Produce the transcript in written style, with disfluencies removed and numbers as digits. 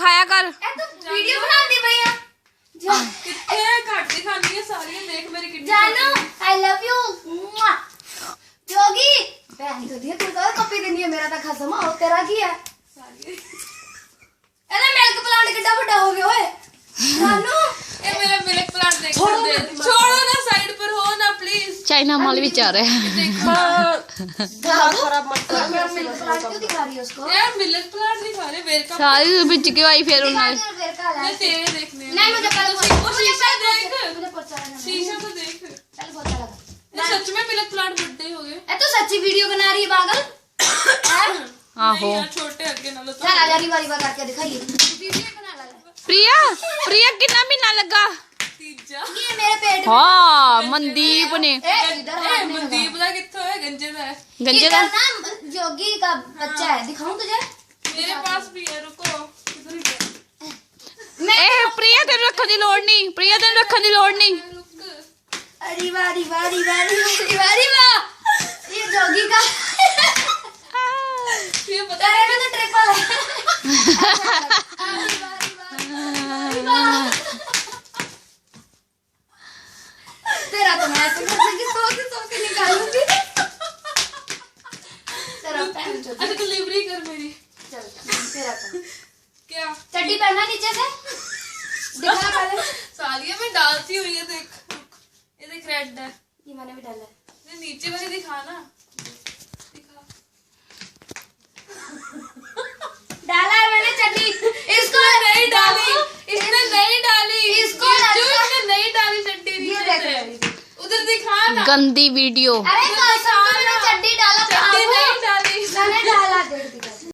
खाया कर। तू वीडियो बनाती पई है कितने घट दिखानी है सारी देख मेरी कितनी जानू आई लव यू जोगी बहन तो दिया तू तो कॉपी देनी है मेरा तो खसम हो तेरा की है सारी अरे मिल्क प्लांट कितना बड़ा हो गया ओए जानू ये मेरा मिल्क प्लांट देख छोड़ो ना साइड पर हो ना प्लीज। चाइना माल भी चाह रहे हैं। खराब मत कर मेरा मिल्क प्लांट क्यों दिखा रही है उसको यार मिल्क प्लांट दिखा रहे वेर का सारी बिच के आई फिर उन्होंने मैं तेरे देखने नहीं मुझे पता वो शीशा देख मुझे पता है शीशा तो देख चल बहुत अच्छा लगा ये सच में मिल्क प्लांट बड़े हो गए। ए तू सच्ची वीडियो बना रही है पागल आहो यार छोटे अगे नाल तो चल आजा रिवा रिवा करके दिखाइए वीडियो बना ला प्रिया प्रिया कितना महीना लगा? तीजा ये मेरे पेट हाँ मनदीप ने ए इधर ए मनदीप दा कित्थों है गंजे दा है गंजे का ना जोगी का बच्चा है दिखाऊं तुझे मेरे पास भी है रुको किधर गया मैं ए प्रिया तेरे रखने की लोड़ नहीं, प्रिया तेरे रखने की लोड़ नहीं। रुक अरे वारी वारी वारी वारी वारी वाह ये जोगी का ये बता तेरे में तो ट्रिपल है वारी वारी वारी तेरा तो मैं ऐसे करके सो के निकालूंगी तेरा पहन जो अच्छा डिलीवरी कर मेरी चल तेरा तो क्या चड्डी पहना नीचे से दिखा पहले सालिया में डालती हुई है देख ये देख रेड है ये मैंने भी डाला है ये नीचे वाली दिखा ना दिखा डाला है मैंने चड्डी इसको नहीं डाली इसने नहीं डाली इसको क्यों इसने नहीं डाली चड्डी ये नीचे देख से उधर दिखा ना गंदी वीडियो। अरे